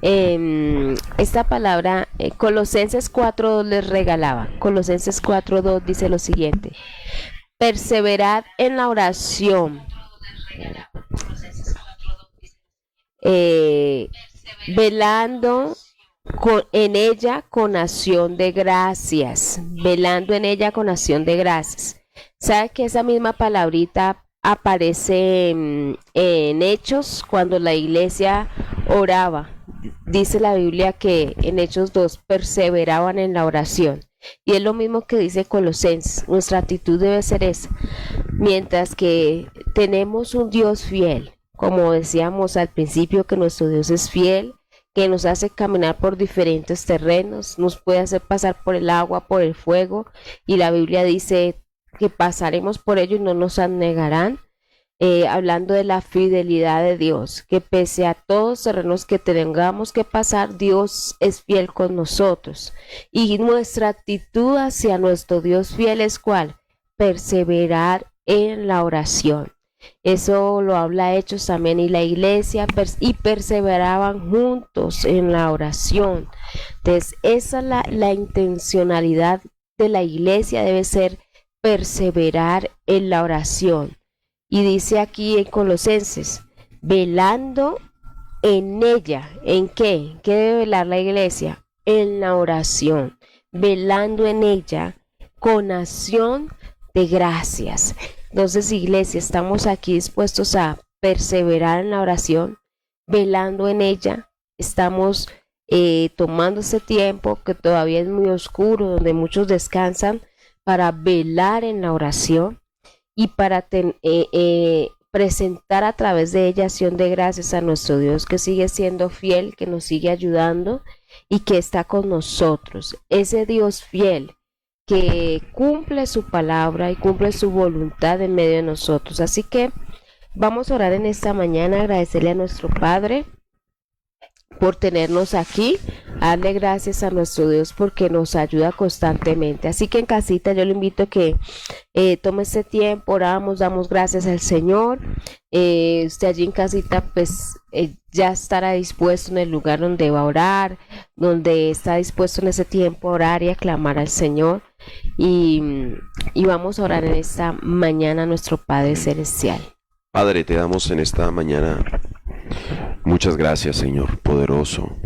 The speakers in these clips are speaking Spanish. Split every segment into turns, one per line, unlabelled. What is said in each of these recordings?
Esta palabra, Colosenses 4.2 les regalaba. Colosenses 4.2 dice lo siguiente: perseverad en la oración, eh, velando en ella con acción de gracias, velando en ella con acción de gracias. ¿Sabe que esa misma palabrita aparece en Hechos cuando la iglesia oraba? Dice la Biblia que en Hechos 2 perseveraban en la oración. Y es lo mismo que dice Colosenses. Nuestra actitud debe ser esa. Mientras que tenemos un Dios fiel, como decíamos al principio, que nuestro Dios es fiel, que nos hace caminar por diferentes terrenos, nos puede hacer pasar por el agua, por el fuego, y la Biblia dice que pasaremos por ello y no nos anegarán. Hablando de la fidelidad de Dios, que pese a todos los terrenos que tengamos que pasar, Dios es fiel con nosotros. Y nuestra actitud hacia nuestro Dios fiel es ¿cuál? Perseverar en la oración. Eso lo habla Hechos también, y la iglesia y perseveraban juntos en la oración. Entonces, esa es la intencionalidad de la iglesia, debe ser perseverar en la oración. Y dice aquí en Colosenses, velando en ella. ¿En qué? ¿Qué debe velar la iglesia? En la oración. Velando en ella con acción de gracias. Entonces, iglesia, estamos aquí dispuestos a perseverar en la oración, velando en ella. Estamos tomando ese tiempo que todavía es muy oscuro, donde muchos descansan, para velar en la oración y para presentar a través de ella acción de gracias a nuestro Dios, que sigue siendo fiel, que nos sigue ayudando y que está con nosotros. Ese Dios fiel que cumple su palabra y cumple su voluntad en medio de nosotros. Así que vamos a orar en esta mañana, agradecerle a nuestro Padre por tenernos aquí, darle gracias a nuestro Dios porque nos ayuda constantemente. Así que en casita yo le invito a que tome este tiempo, oramos, damos gracias al Señor. Usted allí en casita pues ya estará dispuesto en el lugar donde va a orar, donde está dispuesto en ese tiempo a orar y a clamar al Señor. Y vamos a orar en esta mañana a nuestro Padre Celestial.
Padre, te damos en esta mañana muchas gracias, Señor poderoso,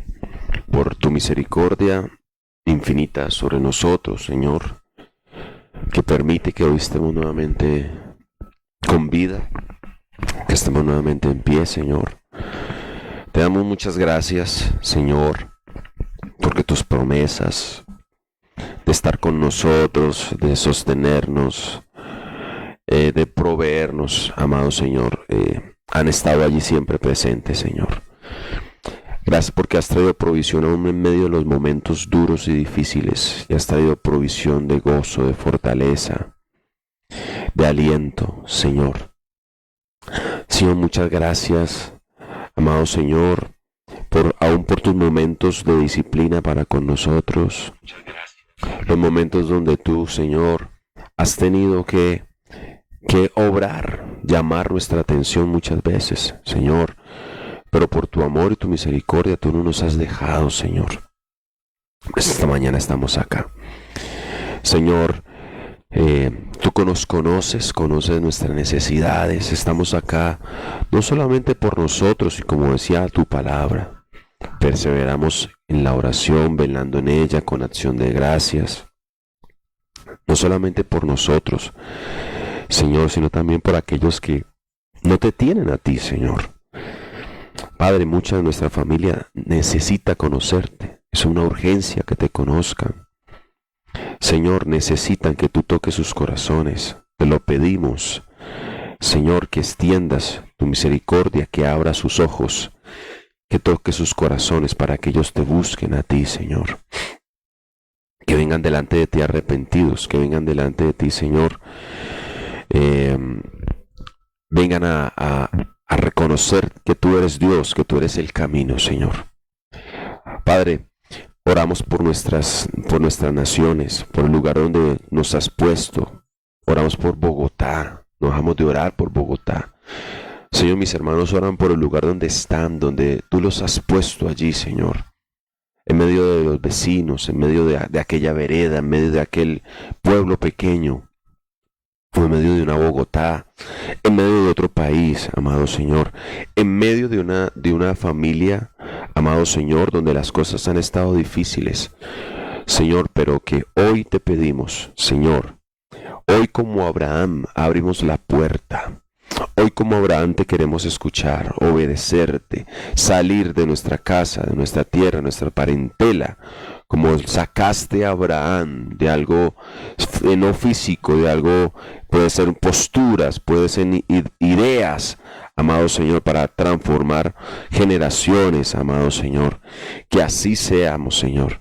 por tu misericordia infinita sobre nosotros, Señor, que permite que hoy estemos nuevamente con vida, que estemos nuevamente en pie, Señor. Te damos muchas gracias, Señor, porque tus promesas de estar con nosotros, de sostenernos, de proveernos, amado Señor, han estado allí siempre presentes, Señor. Gracias porque has traído provisión aún en medio de los momentos duros y difíciles, y has traído provisión de gozo, de fortaleza, de aliento, Señor. Señor, muchas gracias, amado Señor, aún por tus momentos de disciplina para con nosotros. Los momentos donde tú, Señor, has tenido que obrar, llamar nuestra atención muchas veces, Señor, pero por tu amor y tu misericordia tú no nos has dejado, Señor. Esta mañana estamos acá, Señor. Tú nos conoces nuestras necesidades. Estamos acá no solamente por nosotros, y como decía tu palabra, perseveramos en la oración, velando en ella con acción de gracias, no solamente por nosotros, Señor, sino también por aquellos que no te tienen a ti, Señor. Padre, mucha de nuestra familia necesita conocerte. Es una urgencia que te conozcan. Señor, necesitan que tú toques sus corazones. Te lo pedimos, Señor, que extiendas tu misericordia, que abra sus ojos, que toque sus corazones para que ellos te busquen a ti, Señor. Que vengan delante de ti arrepentidos, que vengan delante de ti, Señor. Vengan a reconocer que tú eres Dios, que tú eres el camino, Señor. Padre, oramos por nuestras naciones, por el lugar donde nos has puesto. Oramos por Bogotá, nos dejamos de orar por Bogotá. Señor, Señor, mis hermanos oran por el lugar donde están, donde tú los has puesto allí, Señor. En medio de los vecinos, en medio de aquella vereda, en medio de aquel pueblo pequeño, o en medio de una Bogotá, en medio de otro país, amado Señor, en medio de una familia, amado Señor, donde las cosas han estado difíciles, Señor, pero que hoy te pedimos, Señor, hoy como Abraham abrimos la puerta. Hoy como Abraham te queremos escuchar, obedecerte, salir de nuestra casa, de nuestra tierra, nuestra parentela, como sacaste a Abraham de algo no físico, de algo, puede ser posturas, puede ser ideas, amado Señor, para transformar generaciones, amado Señor. Que así seamos, Señor.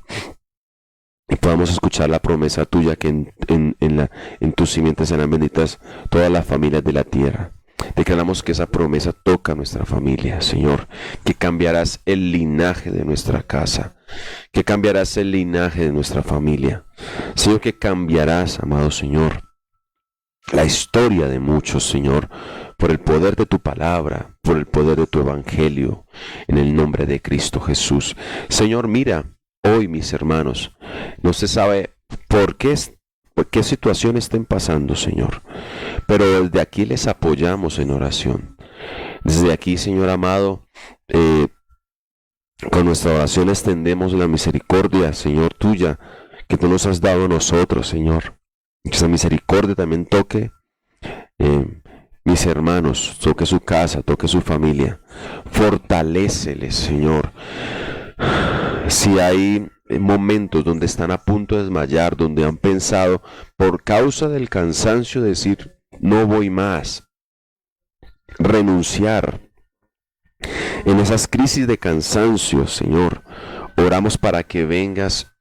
Y podamos escuchar la promesa tuya que en tus simientes serán benditas todas las familias de la tierra. Declaramos que esa promesa toca a nuestra familia, Señor, que cambiarás el linaje de nuestra casa, que cambiarás el linaje de nuestra familia. Señor, que cambiarás, amado Señor, la historia de muchos, Señor, por el poder de tu palabra, por el poder de tu evangelio, en el nombre de Cristo Jesús. Señor, mira, hoy mis hermanos, no se sabe por qué situación estén pasando, Señor, pero desde aquí les apoyamos en oración. Desde aquí, Señor amado, con nuestra oración extendemos la misericordia, Señor, tuya, que tú nos has dado a nosotros, Señor. Que esa misericordia también toque mis hermanos, toque su casa, toque su familia. Fortaléceles, Señor. Si hay momentos donde están a punto de desmayar, donde han pensado por causa del cansancio decir, no voy más, renunciar. En esas crisis de cansancio, Señor, oramos para que vengas,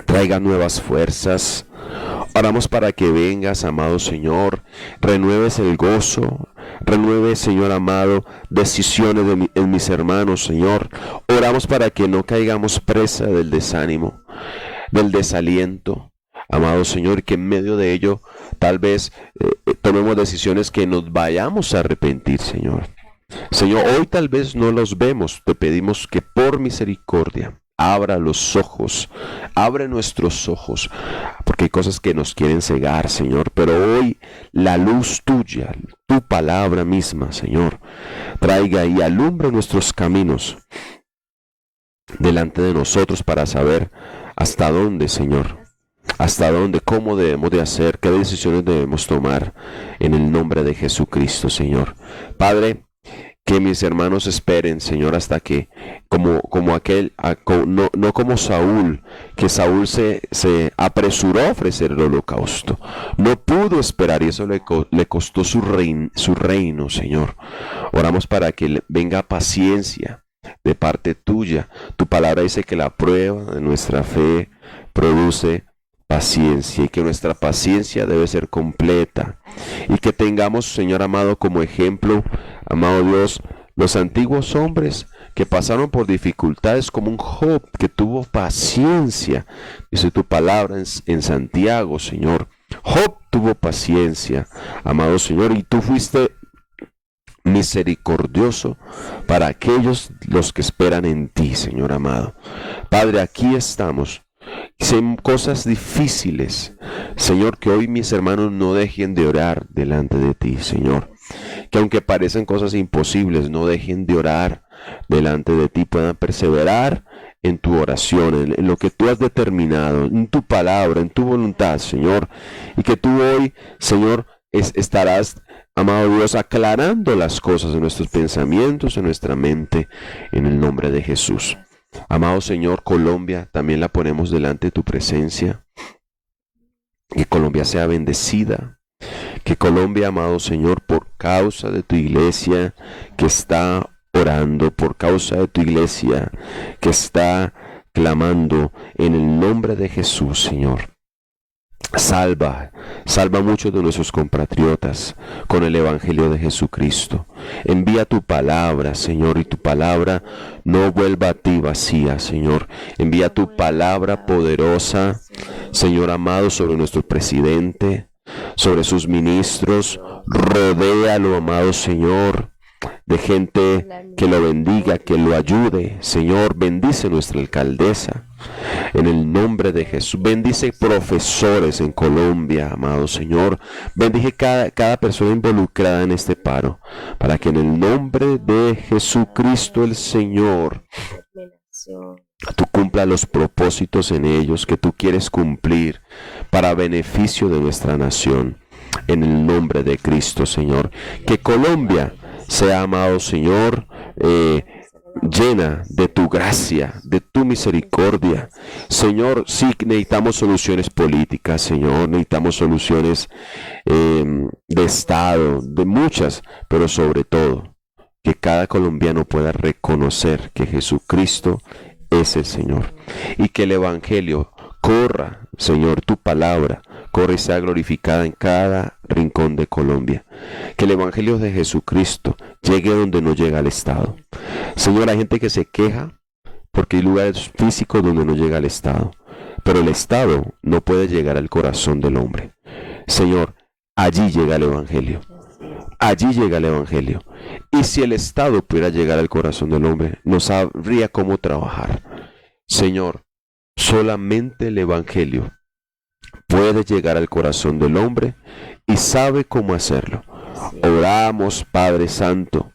traiga nuevas fuerzas. Oramos para que vengas, amado Señor, renueves el gozo, renueves, Señor amado, decisiones en mis hermanos, Señor. Oramos para que no caigamos presa del desánimo, del desaliento, amado Señor, que en medio de ello tal vez tomemos decisiones que nos vayamos a arrepentir, Señor. Señor, hoy tal vez no los vemos, te pedimos que por misericordia abra los ojos, abre nuestros ojos, porque hay cosas que nos quieren cegar, Señor, pero hoy la luz tuya, tu palabra misma, Señor, traiga y alumbre nuestros caminos delante de nosotros para saber hasta dónde, Señor, hasta dónde, cómo debemos de hacer, qué decisiones debemos tomar en el nombre de Jesucristo, Señor. Padre, que mis hermanos esperen, Señor, hasta que, no como Saúl, que Saúl se apresuró a ofrecer el holocausto. No pudo esperar y eso le costó su reino, Señor. Oramos para que venga paciencia de parte tuya. Tu palabra dice que la prueba de nuestra fe produce paciencia y que nuestra paciencia debe ser completa y que tengamos, Señor amado, como ejemplo, amado Dios, los antiguos hombres que pasaron por dificultades como un Job que tuvo paciencia. Dice tu palabra en Santiago, Señor. Job tuvo paciencia, amado Señor, y tú fuiste misericordioso para aquellos los que esperan en ti, Señor amado. Padre, aquí estamos. Son cosas difíciles, Señor, que hoy mis hermanos no dejen de orar delante de ti, Señor. Que aunque parecen cosas imposibles, no dejen de orar delante de ti, puedan perseverar en tu oración, en lo que tú has determinado, en tu palabra, en tu voluntad, Señor. Y que tú hoy, Señor, estarás, amado Dios, aclarando las cosas en nuestros pensamientos, en nuestra mente, en el nombre de Jesús. Amado Señor, Colombia también la ponemos delante de tu presencia. Que Colombia sea bendecida. Que Colombia, amado Señor, por causa de tu iglesia que está orando, por causa de tu iglesia que está clamando en el nombre de Jesús, Señor. Salva a muchos de nuestros compatriotas con el Evangelio de Jesucristo. Envía tu palabra, Señor, y tu palabra no vuelva a ti vacía, Señor. Envía tu palabra poderosa, Señor amado, sobre nuestro presidente, sobre sus ministros. Rodéalo, amado Señor, de gente que lo bendiga, que lo ayude. Señor, bendice nuestra alcaldesa. En el nombre de Jesús, bendice profesores en Colombia, amado Señor. Bendice cada persona involucrada en este paro, para que en el nombre de Jesucristo el Señor, tú cumpla los propósitos en ellos que tú quieres cumplir para beneficio de nuestra nación. En el nombre de Cristo, Señor. Que Colombia sea, amado Señor, llena de tu gracia, de tu misericordia. Señor, sí necesitamos soluciones políticas, Señor, necesitamos soluciones de Estado, de muchas, pero sobre todo, que cada colombiano pueda reconocer que Jesucristo es el Señor y que el Evangelio corra, Señor, tu palabra, corre y sea glorificada en cada rincón de Colombia. Que el Evangelio de Jesucristo llegue donde no llega el Estado. Señor, hay gente que se queja porque hay lugares físicos donde no llega el Estado, pero el Estado no puede llegar al corazón del hombre. Señor, allí llega el Evangelio. Allí llega el Evangelio. Y si el Estado pudiera llegar al corazón del hombre, no sabría cómo trabajar. Señor, solamente el Evangelio puede llegar al corazón del hombre y sabe cómo hacerlo. Oramos, Padre Santo,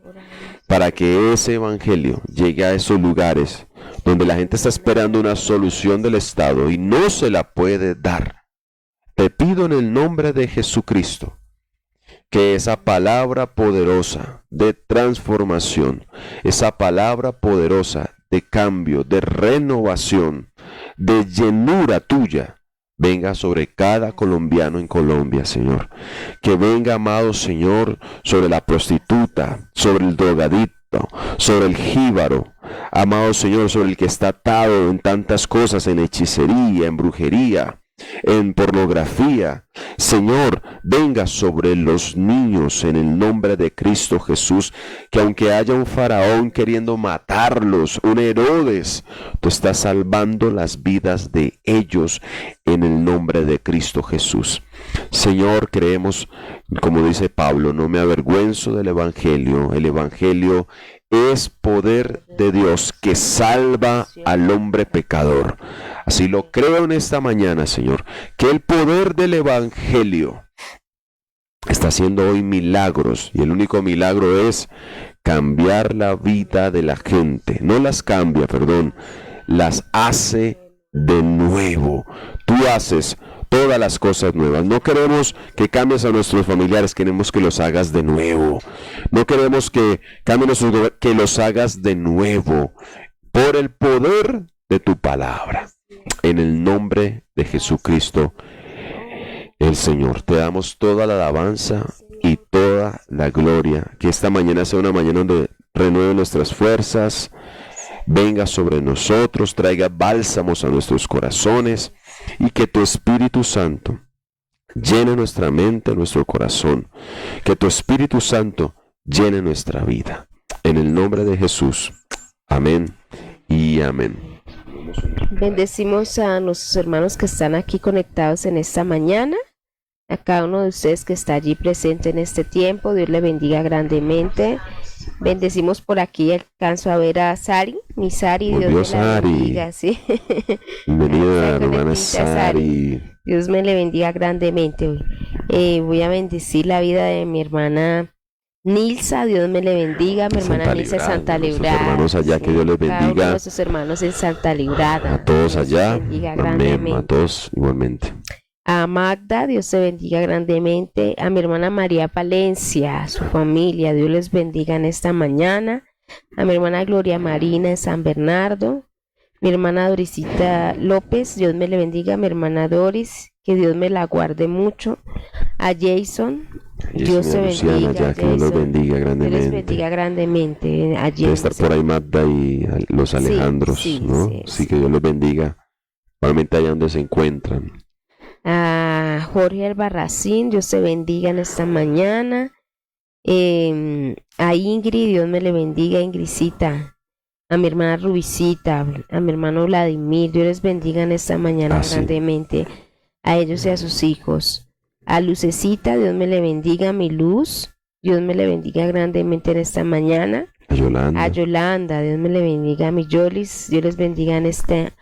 para que ese Evangelio llegue a esos lugares donde la gente está esperando una solución del Estado y no se la puede dar. Te pido en el nombre de Jesucristo que esa palabra poderosa de transformación, esa palabra poderosa de cambio, de renovación, de llenura tuya, venga sobre cada colombiano en Colombia, Señor. Que venga, amado Señor, sobre la prostituta, sobre el drogadicto, sobre el jíbaro, amado Señor, sobre el que está atado en tantas cosas, en hechicería, en brujería, en pornografía. Señor, venga sobre los niños en el nombre de Cristo Jesús, que aunque haya un faraón queriendo matarlos, un Herodes, tú estás salvando las vidas de ellos en el nombre de Cristo Jesús. Señor, creemos, como dice Pablo, no me avergüenzo del Evangelio. El Evangelio es poder de Dios que salva al hombre pecador. Así lo creo en esta mañana, Señor, que el poder del Evangelio está haciendo hoy milagros, y el único milagro es cambiar la vida de la gente. No las cambia, perdón, las hace de nuevo. Tú haces todas las cosas nuevas. No queremos que cambies a nuestros familiares, queremos que los hagas de nuevo. No queremos que cambies que los hagas de nuevo por el poder de tu palabra. En el nombre de Jesucristo, el Señor, te damos toda la alabanza y toda la gloria. Que esta mañana sea una mañana donde renueve nuestras fuerzas, venga sobre nosotros, traiga bálsamos a nuestros corazones, y que tu Espíritu Santo llene nuestra mente, nuestro corazón. Que tu Espíritu Santo llene nuestra vida. En el nombre de Jesús. Amén y amén.
Bendecimos a nuestros hermanos que están aquí conectados en esta mañana. A cada uno de ustedes que está allí presente en este tiempo, Dios le bendiga grandemente. Bendecimos por aquí, alcanzo a ver a Sari, mi Sari, Dios me la bendiga, ¿sí?
Bienvenida, hermana Sari.
Dios me le bendiga grandemente. Voy a bendecir la vida de mi hermana Nilsa, Dios me le bendiga, mi hermana Nilsa Santa Librada.
Hermanos allá, que Dios les bendiga.
A nuestros hermanos en Santa Librada.
A todos allá, amén, a todos igualmente.
A Magda, Dios te bendiga grandemente. A mi hermana María Palencia, a su familia, Dios les bendiga en esta mañana. A mi hermana Gloria Marina en San Bernardo. Mi hermana Dorisita López, Dios me le bendiga. Mi hermana Doris, que Dios me la guarde mucho. A Jason, Dios te bendiga.
Ya, que Dios los bendiga grandemente.
Dios les bendiga grandemente. A
Debe estar por ahí Magda y los Alejandros, sí, ¿no? Sí, que Dios los bendiga. Probablemente allá donde se encuentran.
A Jorge Albarracín, Dios te bendiga en esta mañana. A Ingrid, Dios me le bendiga, Ingridcita. A mi hermana Rubicita, a mi hermano Vladimir, Dios les bendiga en esta mañana grandemente. A ellos y a sus hijos. A Lucecita, Dios me le bendiga, mi luz. Dios me le bendiga grandemente en esta mañana. A
Yolanda,
Yolanda, Dios me le bendiga. A mi Yolis, Dios les bendiga en esta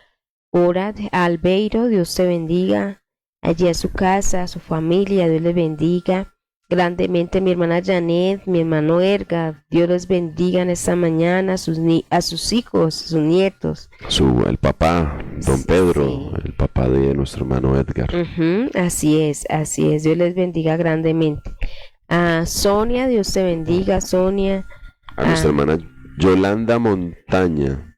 hora. A Albeiro, Dios te bendiga. Allí a su casa, a su familia, Dios les bendiga grandemente. Mi hermana Janet, mi hermano Erga, Dios les bendiga en esta mañana. A sus hijos, a sus nietos.
el papá, don Pedro,
Sí.
el papá de nuestro hermano Edgar.
Así es, así es. Dios les bendiga grandemente. A Sonia, Dios te bendiga, Sonia.
A nuestra hermana Yolanda Montana,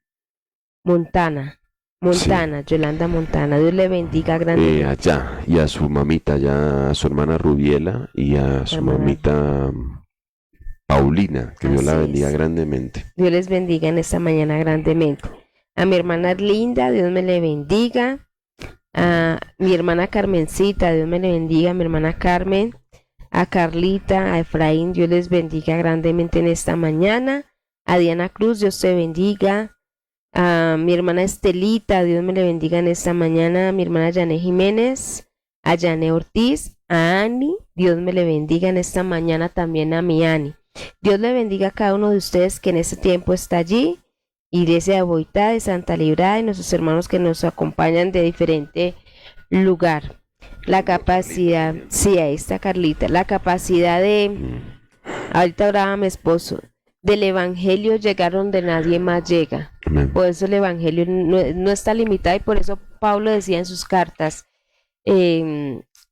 Yolanda Montana, Dios le bendiga grandemente.
allá, y a su mamita, ya a su hermana Rubiela y a su
Hermana.
mamita Paulina, que Dios la
Así
bendiga
es.
grandemente.
Dios les bendiga en esta mañana grandemente. A mi hermana Linda, Dios me le bendiga. A mi hermana Carmencita, Dios me le bendiga. A mi hermana Carmen, a Carlita, a Efraín, Dios les bendiga grandemente en esta mañana. A Diana Cruz, Dios te bendiga. A mi hermana Estelita, Dios me le bendiga en esta mañana. A mi hermana Yané Jiménez, a Yané Ortiz, a Ani, Dios me le bendiga en esta mañana también a mi Ani. Dios le bendiga a cada uno de ustedes que en este tiempo está allí. Iglesia de Boitá, de Santa Librada y nuestros hermanos que nos acompañan de diferente lugar. La capacidad, sí, ahí está Carlita, la capacidad de, ahorita hablaba mi esposo, del evangelio llegar donde nadie más llega.
Amén.
Por eso el evangelio no está limitado y por eso Pablo decía en sus cartas,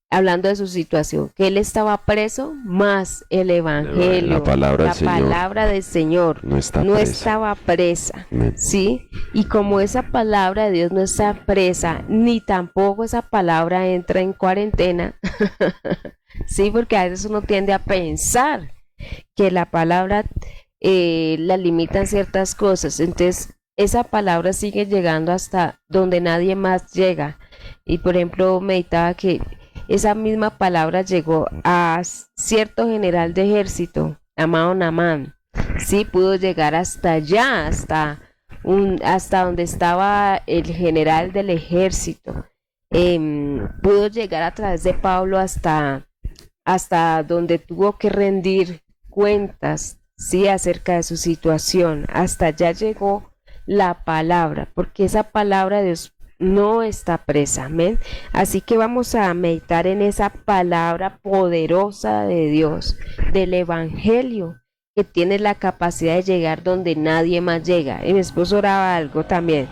hablando de su situación, que él estaba preso, más el evangelio,
La palabra del
la
Señor
palabra del Señor
no está
no
presa.
estaba presa,
Amén.
¿sí? Y como esa palabra de Dios no está presa, ni tampoco esa palabra entra en cuarentena, sí, porque a veces uno tiende a pensar que la palabra la limitan ciertas cosas, entonces esa palabra sigue llegando hasta donde nadie más llega. Y por ejemplo, meditaba que esa misma palabra llegó a cierto general de ejército, llamado Naamán. Sí, pudo llegar hasta allá, hasta donde estaba el general del ejército. Pudo llegar a través de Pablo hasta donde tuvo que rendir cuentas, sí, acerca de su situación. Hasta allá llegó la palabra, porque esa palabra de Dios no está presa, amén. Así que vamos a meditar en esa palabra poderosa de Dios, del evangelio, que tiene la capacidad de llegar donde nadie más llega. Y mi esposo oraba algo también,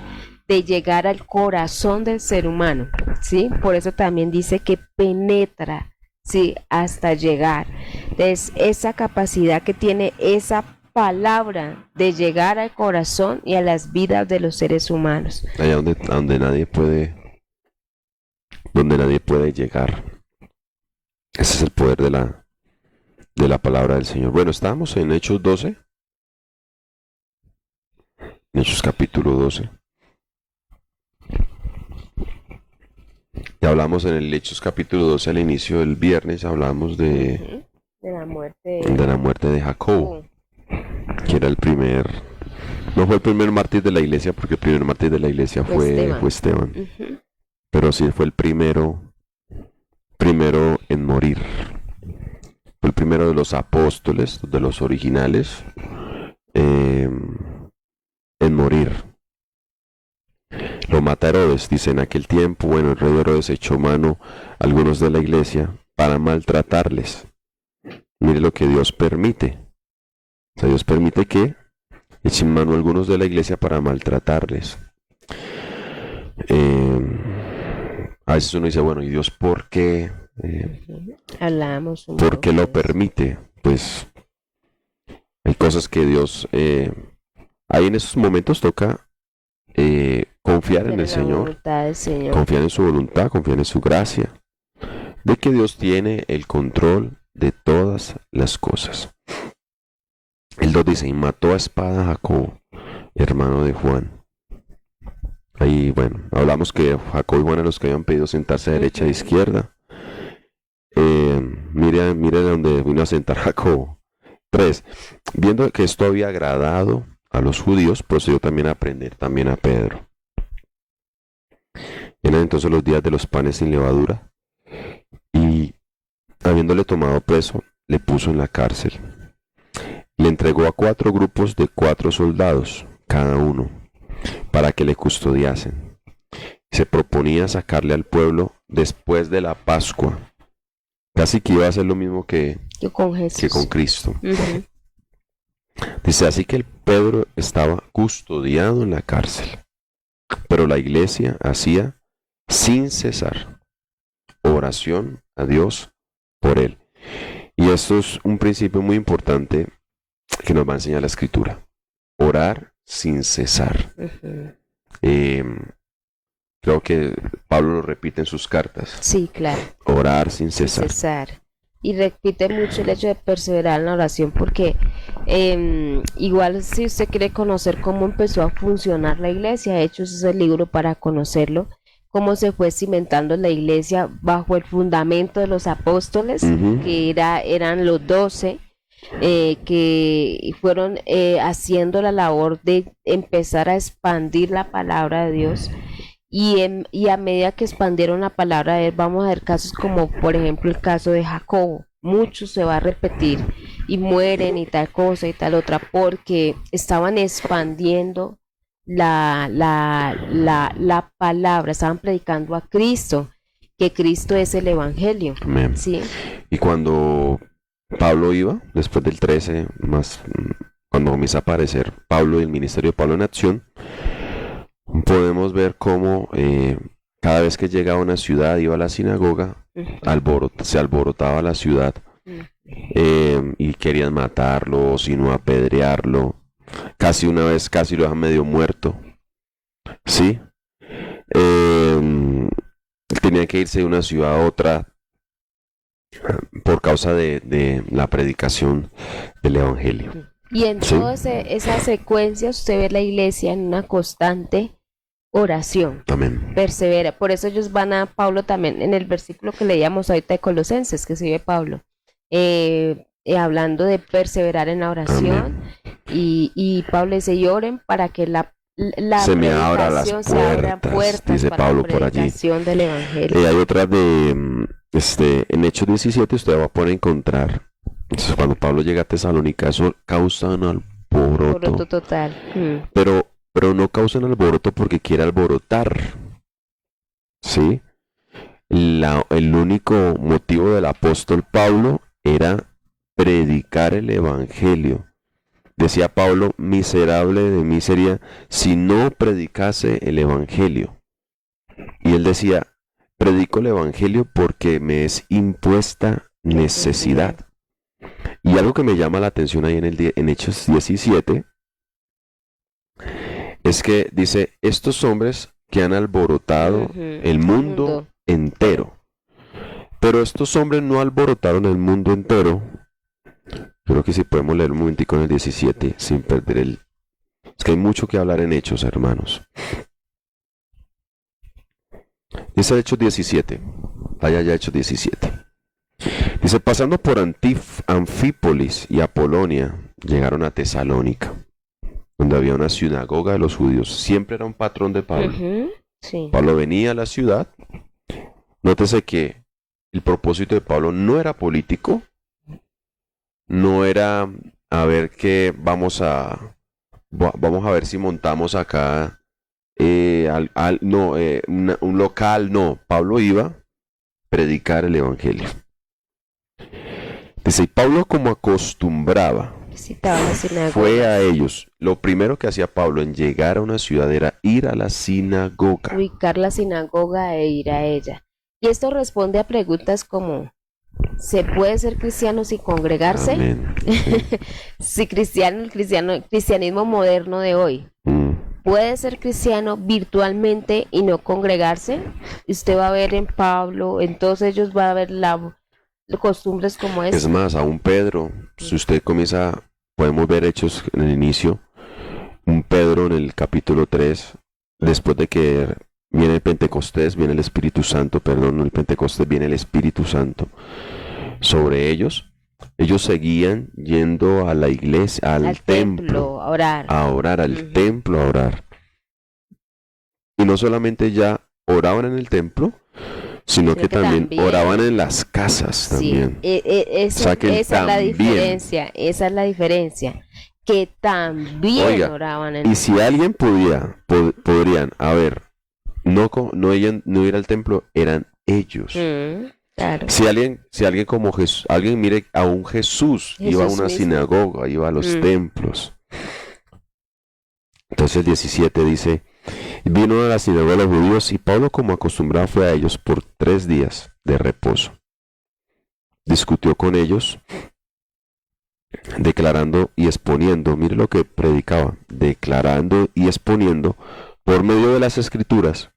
de llegar al corazón del ser humano, ¿sí? Por eso también dice que penetra, ¿sí? Hasta llegar. Entonces, esa capacidad que tiene esa palabra de llegar al corazón y a las vidas de los seres humanos.
Allá donde nadie puede llegar. Ese es el poder de la palabra del Señor. Bueno, estamos en Hechos 12. Hechos capítulo 12. Ya hablamos en el Hechos capítulo 12 al inicio del viernes, hablamos de
la muerte
de Jacobo, que era no fue el primer mártir de la iglesia, porque el primer mártir de la iglesia fue Esteban. Pero sí fue el primero en morir. Fue el primero de los apóstoles, de los originales, en morir. Lo mata Herodes, dice en aquel tiempo. Bueno, el rey Herodes echó mano a algunos de la iglesia para maltratarles. Mire lo que Dios permite. O sea, Dios permite que echen mano a algunos de la iglesia para maltratarles. A veces uno dice, bueno, ¿y Dios por qué? ¿Por qué lo permite? Pues hay cosas que Dios... ahí en esos momentos toca confiar en el Señor, confiar en su voluntad, confiar en su gracia, de que Dios tiene el control de todas las cosas. El 2 dice, y mató a espada a Jacobo, hermano de Juan. Ahí, bueno, hablamos que Jacobo y Juan eran los que habían pedido sentarse a derecha e izquierda. Mire donde vino a sentar Jacobo. 3. Viendo que esto había agradado a los judíos, procedió también a prender también a Pedro. Eran entonces los días de los panes sin levadura, y habiéndole tomado preso, le puso en la cárcel. Le entregó a 4 grupos de 4 soldados, cada uno, para que le custodiasen. Se proponía sacarle al pueblo después de la Pascua. Casi que iba a hacer lo mismo que
con Jesús.
con Cristo.
Uh-huh.
Dice, así que el Pedro estaba custodiado en la cárcel, pero la iglesia hacía sin cesar oración a Dios por él. Y esto es un principio muy importante que nos va a enseñar la Escritura. Orar sin cesar.
Uh-huh.
Creo que Pablo lo repite en sus cartas.
Sí, claro.
Orar sin cesar.
Y repite mucho el hecho de perseverar en la oración porque igual si usted quiere conocer cómo empezó a funcionar la iglesia, Hechos es el libro para conocerlo, cómo se fue cimentando la iglesia bajo el fundamento de los apóstoles,
Uh-huh.
que eran los 12, que fueron haciendo la labor de empezar a expandir la palabra de Dios. Y a medida que expandieron la palabra de él, vamos a ver casos como, por ejemplo, el caso de Jacobo. Muchos se va a repetir y mueren y tal cosa y tal otra, porque estaban expandiendo la palabra, estaban predicando a Cristo, que Cristo es el Evangelio.
Amén.
¿Sí?
Y cuando Pablo iba, después del 13, cuando comienza a aparecer Pablo y el ministerio de Pablo en acción, podemos ver cómo cada vez que llegaba a una ciudad, iba a la sinagoga, se alborotaba la ciudad y querían matarlo, sino apedrearlo. Casi una vez, casi lo dejan medio muerto. ¿Sí? Tenía que irse de una ciudad a otra por causa de la predicación del Evangelio.
Y en
Sí.
toda esa secuencia usted ve la iglesia en una constante oración.
Amén.
Persevera. Por eso ellos van a Pablo también, en el versículo que leíamos ahorita de Colosenses, que sigue Pablo, hablando de perseverar en la oración. Y Pablo dice, y oren para que
se me abra las
predicación se abran
puertas, dice
para
Pablo
la
por allí.
predicación del Evangelio.
Hay otra en Hechos 17 usted va a poder encontrar, entonces, cuando Pablo llega a Tesalónica, eso causa un alboroto.
Alboroto total.
Pero no causa un alboroto porque quiere alborotar. ¿Sí? El único motivo del apóstol Pablo era predicar el Evangelio. Decía Pablo, miserable de mí sería si no predicase el Evangelio. Y él decía, predico el Evangelio porque me es impuesta necesidad. Y algo que me llama la atención ahí en Hechos 17 es que dice, estos hombres que han alborotado el mundo entero. Pero estos hombres no alborotaron el mundo entero. Creo que si podemos leer un momentico en el 17 sin perder Es que hay mucho que hablar en Hechos, hermanos. Dice Hechos 17. Vaya ya Hechos 17. Dice, pasando por Anfípolis y Apolonia, llegaron a Tesalónica, donde había una sinagoga de los judíos. Siempre era un patrón de Pablo.
Sí.
Pablo venía a la ciudad. Nótese que el propósito de Pablo no era político, no era a ver qué vamos a ver si montamos acá un local. No, Pablo iba a predicar el evangelio. Dice, y Pablo, como acostumbraba, fue a ellos. Lo primero que hacía Pablo en llegar a una ciudad era ir a la sinagoga.
Ubicar la sinagoga e ir a ella. Y esto responde a preguntas como, ¿se puede ser cristiano sin congregarse?
Amén.
Sí. El cristianismo moderno de hoy. ¿Puede ser cristiano virtualmente y no congregarse? Usted va a ver en Pablo, en todos ellos va a ver costumbres como esta.
Es más, aún Pedro, si usted comienza, podemos ver Hechos en el inicio, un Pedro en el capítulo 3, después de que viene el Pentecostés, viene el Espíritu Santo, perdón, no el Pentecostés, viene el Espíritu Santo sobre ellos. Ellos seguían yendo a la iglesia, al templo,
a orar,
al templo, a orar. Y no solamente ya oraban en el templo, sino
sino
que
que
también
también,
oraban en las casas
sí,
también. O sea que
esa es la
también,
diferencia, esa es la diferencia, que también
oiga,
oraban en
y
las
si alguien
casas.
podrían, a ver, no ir al templo, eran ellos.
Claro,
Si alguien como Jesús, alguien mire a un Jesús, iba a
Jesús
una
mismo.
sinagoga, iba a los
Mm,
templos. Entonces el 17 dice, vino a la sinagoga de los judíos y Pablo como acostumbrado fue a ellos por 3 días de reposo. Discutió con ellos, declarando y exponiendo, mire lo que predicaba, declarando y exponiendo por medio de las escrituras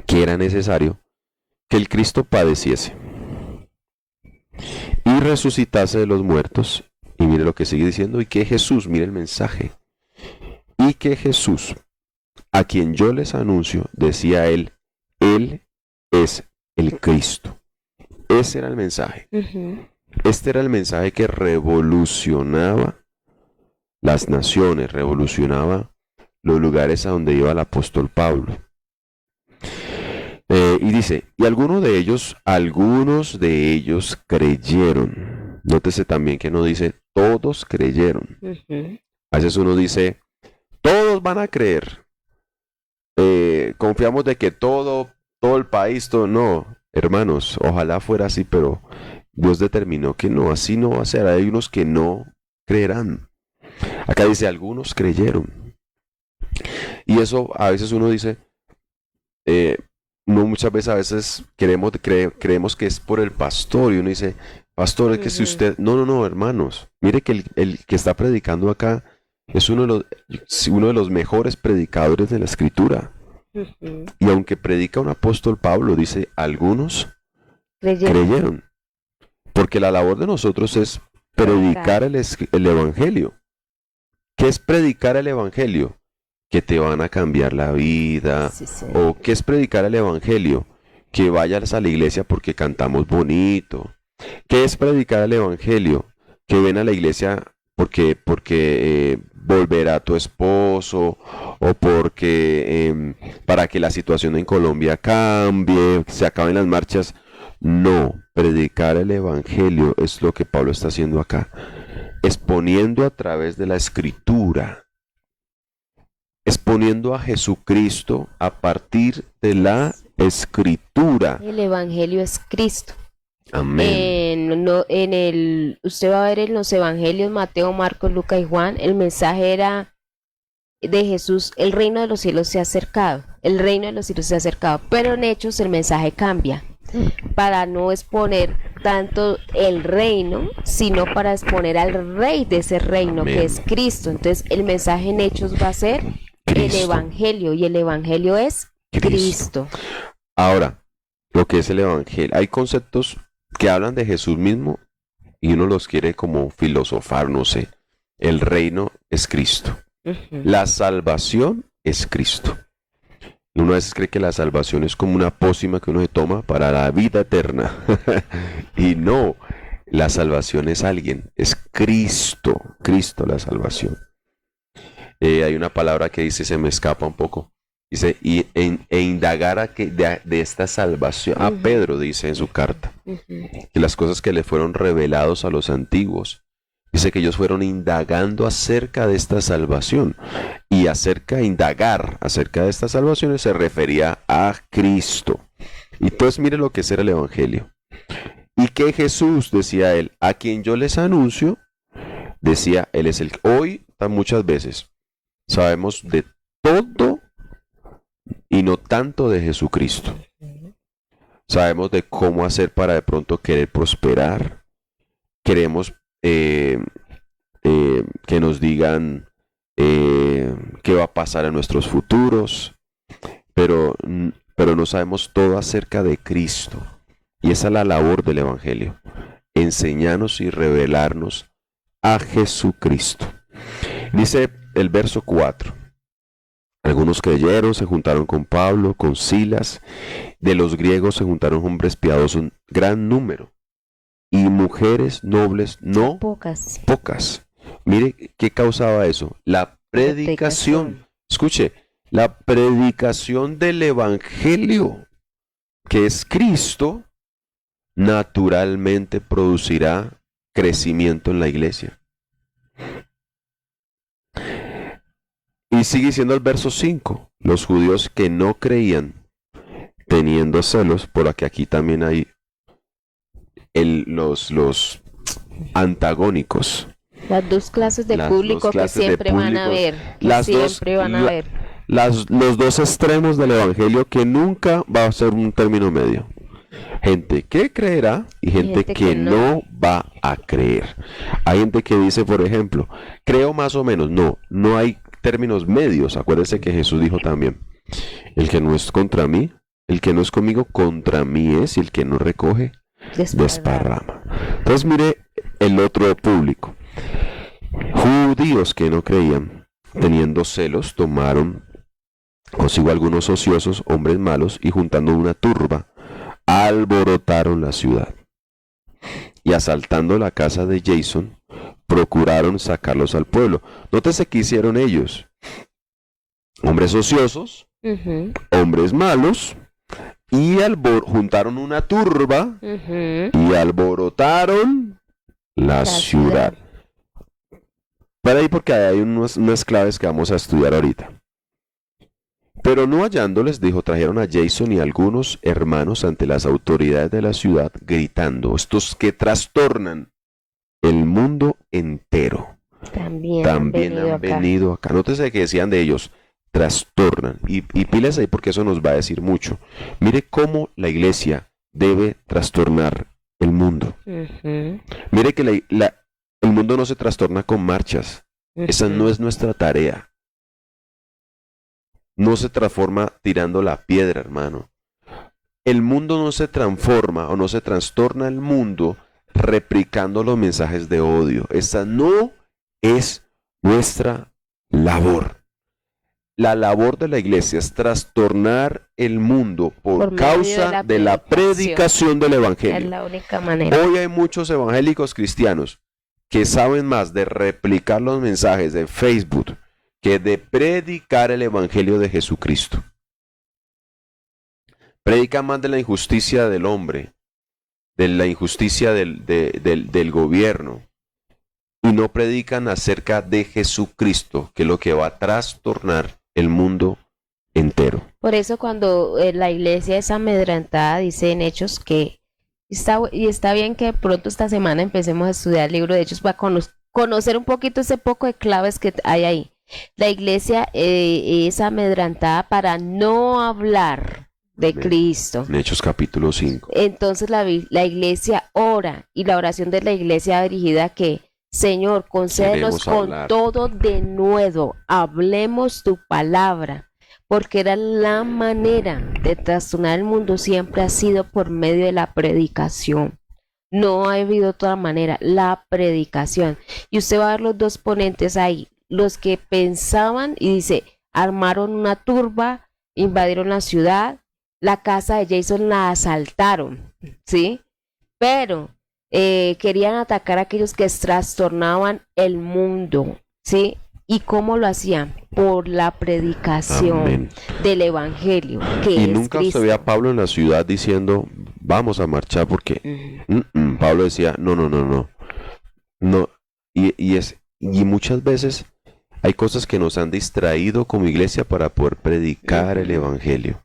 que era necesario que el Cristo padeciese y resucitase de los muertos. Y mire lo que sigue diciendo, y que Jesús, mire el mensaje, y que Jesús, a quien yo les anuncio, decía él es el Cristo. Ese era el mensaje.
ujú.
Este era el mensaje que revolucionaba las naciones, revolucionaba los lugares a donde iba el apóstol Pablo. Y dice, y algunos de ellos creyeron. Nótese también que no dice, todos creyeron.
Ujú.
A veces uno dice, todos van a creer. Confiamos de que todo el país, todo. No, hermanos, ojalá fuera así, pero Dios determinó que no, así no va a ser. Hay unos que no creerán. Acá dice, algunos creyeron. Y eso a veces uno dice, eh, no muchas veces a veces creemos que es por el pastor y uno dice, pastor, es que si
Ujú,
usted, no, hermanos, mire que el que está predicando acá es uno de los mejores predicadores de la escritura.
ujú.
Y aunque predica un apóstol Pablo, dice, algunos
Creyeron.
creyeron, porque la labor de nosotros es
Predicar.
predicar el evangelio. ¿Qué es predicar el evangelio? Que te van a cambiar la vida.
Sí, sí.
¿O qué es predicar el evangelio? Que vayas a la iglesia porque cantamos bonito. ¿Qué es predicar el evangelio? Que ven a la iglesia porque volverá tu esposo o porque para que la situación en Colombia cambie, se acaben las marchas. No, predicar el evangelio es lo que Pablo está haciendo acá, exponiendo a través de la escritura, exponiendo a Jesucristo a partir de la escritura.
El evangelio es Cristo.
Amén.
Usted va a ver en los evangelios Mateo, Marcos, Lucas y Juan, el mensaje era de Jesús, el reino de los cielos se ha acercado, el reino de los cielos se ha acercado, pero en Hechos el mensaje cambia para no exponer tanto el reino, sino para exponer al rey de ese reino,
Amén.
que es Cristo. Entonces el mensaje en Hechos va a ser el
Cristo.
evangelio, y el evangelio es Cristo.
Ahora, lo que es el evangelio, hay conceptos que hablan de Jesús mismo y uno los quiere como filosofar, no sé. El reino es Cristo.
Ujú.
La salvación es Cristo. Uno a veces cree que la salvación es como una pócima que uno se toma para la vida eterna. Y no, la salvación es alguien, es Cristo, Cristo la salvación. Hay una palabra que dice, se me escapa un poco, dice, e indagar de esta salvación. A
Ujú.
Pedro dice en su carta,
Ujú.
que las cosas que le fueron revelados a los antiguos, dice que ellos fueron indagando acerca de esta salvación. Y indagar acerca de esta salvación se refería a Cristo. Y entonces mire lo que es el evangelio. Y que Jesús, decía él, a quien yo les anuncio, decía, él es el que hoy, muchas veces, sabemos de todo y no tanto de Jesucristo. Sabemos de cómo hacer para de pronto querer prosperar. Queremos que nos digan qué va a pasar en nuestros futuros, pero no sabemos todo acerca de Cristo. Y esa es la labor del Evangelio, enseñarnos y revelarnos a Jesucristo. Dice el verso 4. Algunos creyeron, se juntaron con Pablo, con Silas. De los griegos se juntaron hombres piadosos, un gran número. Y mujeres nobles, no
Pocas.
pocas. Mire qué causaba eso. La predicación. Escuche, la predicación del Evangelio. que es Cristo, naturalmente producirá crecimiento en la iglesia. Y sigue diciendo el verso 5, los judíos que no creían, teniendo celos, porque aquí también hay los antagónicos.
Las dos clases de
Las
público
dos
que
clases de
siempre van a
públicos,
ver, que
las dos,
siempre van a
la-
ver.
los dos extremos del evangelio que nunca va a ser un término medio. Gente que creerá y gente que no va a creer. Hay gente que dice, por ejemplo, creo más o menos. No hay términos medios. Acuérdense que Jesús dijo también, el que no es contra mí, el que no es conmigo, contra mí es, y el que no recoge, desparrama. Entonces mire el otro público. Judíos que no creían, teniendo celos, tomaron consigo algunos ociosos, hombres malos, y juntando una turba, alborotaron la ciudad. Y asaltando la casa de Jason, procuraron sacarlos al pueblo. Nótese qué hicieron ellos. Hombres ociosos, hombres malos, y juntaron una turba y alborotaron la ciudad. Para ahí porque hay unas claves que vamos a estudiar ahorita. Pero no hallándoles, dijo, trajeron a Jason y algunos hermanos ante las autoridades de la ciudad, gritando, estos que trastornan el mundo entero. También han venido acá. Nótese que decían de ellos, trastornan. Y pilas ahí porque eso nos va a decir mucho. Mire cómo la iglesia debe trastornar el mundo. Mire que el mundo no se trastorna con marchas. Esa no es nuestra tarea. No se transforma tirando la piedra, hermano. El mundo no se transforma o no se trastorna el mundo replicando los mensajes de odio. Esa no es nuestra labor. La labor de la iglesia es trastornar el mundo por causa de la predicación del evangelio.
Es la única manera.
Hoy hay muchos evangélicos cristianos que saben más de replicar los mensajes de Facebook que de predicar el evangelio de Jesucristo. Predican más de la injusticia del hombre, de la injusticia del gobierno, y no predican acerca de Jesucristo, que es lo que va a trastornar el mundo entero.
Por eso cuando la iglesia es amedrentada, dice en Hechos que está bien que pronto esta semana empecemos a estudiar el libro de Hechos para conocer un poquito ese poco de claves que hay ahí. La iglesia es amedrentada para no hablar de Cristo.
En Hechos capítulo 5.
Entonces la iglesia ora, y la oración de la iglesia dirigida a que, Señor, concédenos con todo denuedo, hablemos tu palabra, porque era la manera de trastornar el mundo, siempre ha sido por medio de la predicación. No ha habido otra manera, la predicación. Y usted va a ver los dos ponentes ahí, los que pensaban, y dice, armaron una turba, invadieron la ciudad, la casa de Jason la asaltaron, ¿sí? Pero querían atacar a aquellos que trastornaban el mundo, ¿sí? ¿Y cómo lo hacían? Por la predicación del evangelio, que
y
es
nunca
Cristo.
se ve a Pablo en la ciudad diciendo, vamos a marchar, porque Pablo decía, no. Y muchas veces hay cosas que nos han distraído como iglesia para poder predicar el evangelio.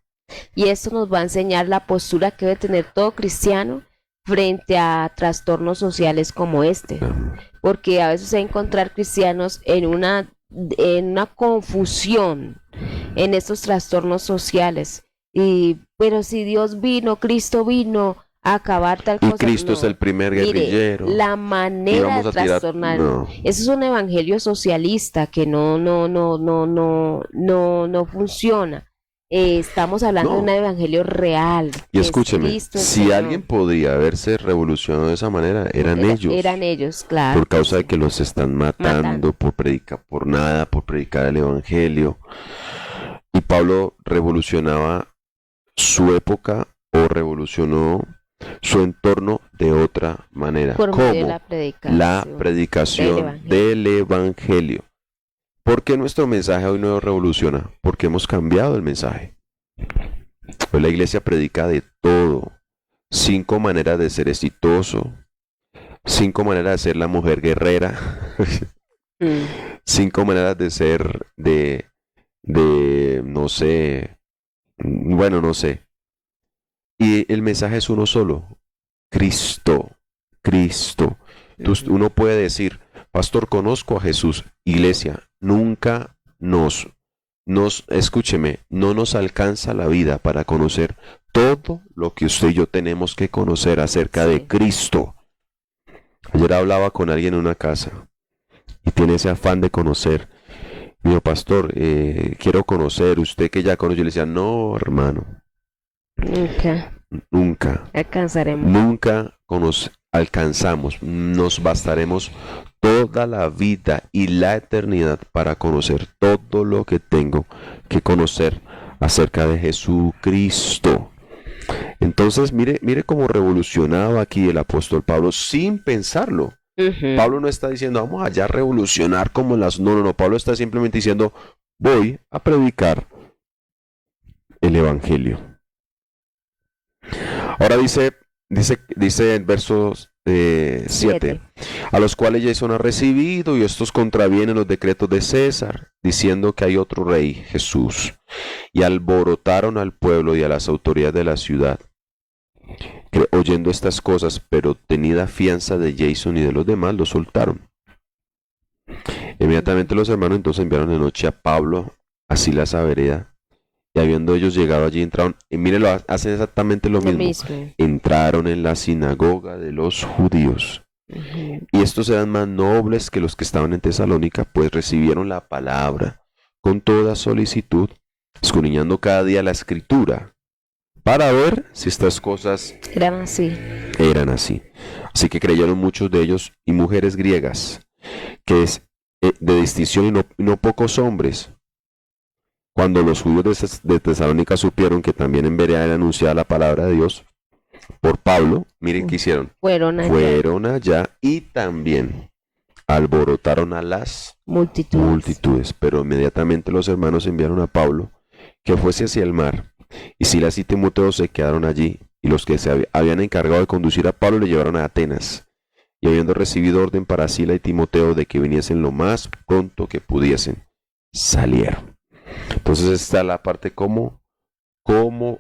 Y esto nos va a enseñar la postura que debe tener todo cristiano frente a trastornos sociales como este. Porque a veces hay que encontrar cristianos en una confusión en estos trastornos sociales. Pero si Dios vino, Cristo vino a acabar tal cosa.
Y Cristo es el primer guerrillero.
Mire, la manera de trastornar. Eso es un evangelio socialista que no funciona. Estamos hablando de un evangelio real.
Y escúcheme, si alguien podría haberse revolucionado de esa manera, eran ellos.
Eran ellos, claro.
Por causa de que los están matando. Por predicar el evangelio. Y Pablo revolucionaba su época o revolucionó su entorno de otra manera.
Por medio de
la predicación del evangelio. ¿Por qué nuestro mensaje hoy no revoluciona? Porque hemos cambiado el mensaje. Hoy la iglesia predica de todo. 5 maneras de ser exitoso. 5 maneras de ser la mujer guerrera.
Mm.
5 maneras de ser no sé, bueno, no sé. Y el mensaje es uno solo. Cristo, Cristo. Entonces
Ujú.
uno puede decir, pastor, conozco a Jesús. Iglesia, nunca escúcheme, no nos alcanza la vida para conocer todo lo que usted y yo tenemos que conocer acerca de
Sí.
Cristo. Ayer hablaba con alguien en una casa y tiene ese afán de conocer. Me dijo, pastor, quiero conocer, usted que ya conoce. Yo le decía, no, hermano,
Nunca
nunca,
alcanzaremos.
nunca alcanzamos, nos bastaremos toda la vida y la eternidad para conocer todo lo que tengo que conocer acerca de Jesucristo. Entonces, mire cómo revolucionaba aquí el apóstol Pablo sin pensarlo.
Ujú.
Pablo no está diciendo, vamos allá a revolucionar como las... No, no, no. Pablo está simplemente diciendo, voy a predicar el Evangelio. Ahora dice en versos 7,
Siete.
a los cuales Jason ha recibido y estos contravienen los decretos de César, diciendo que hay otro rey, Jesús. Y alborotaron al pueblo y a las autoridades de la ciudad, oyendo estas cosas, pero tenida fianza de Jason y de los demás, lo soltaron. Inmediatamente los hermanos entonces enviaron de noche a Pablo a Silas a Berea, y habiendo ellos llegado allí, entraron, y mire, hacen exactamente lo
Lo
mismo.
mismo.
Entraron en la sinagoga de los judíos,
Ujú.
y estos eran más nobles que los que estaban en Tesalónica, pues recibieron la palabra con toda solicitud, escudriñando cada día la escritura, para ver si estas cosas
Eran así.
eran así. Así que creyeron muchos de ellos y mujeres griegas, que es de distinción y no pocos hombres. Cuando los judíos de Tesalónica supieron que también en Berea era anunciada la palabra de Dios por Pablo, miren qué hicieron.
Fueron allá
Fueron allá y también alborotaron a las
multitudes.
multitudes. Pero inmediatamente los hermanos enviaron a Pablo que fuese hacia el mar. Y Silas y Timoteo se quedaron allí. Y los que se habían encargado de conducir a Pablo le llevaron a Atenas. Y habiendo recibido orden para Silas y Timoteo de que viniesen lo más pronto que pudiesen, salieron. Entonces está la parte como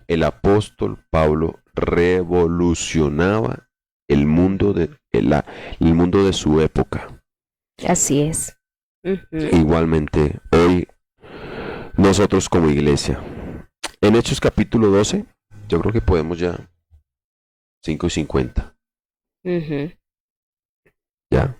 el apóstol Pablo revolucionaba el mundo el mundo de su época.
Así es. Ujú.
Igualmente, hoy nosotros como iglesia, en Hechos capítulo 12, yo creo que podemos ya 5:50.
Ujú.
Ya.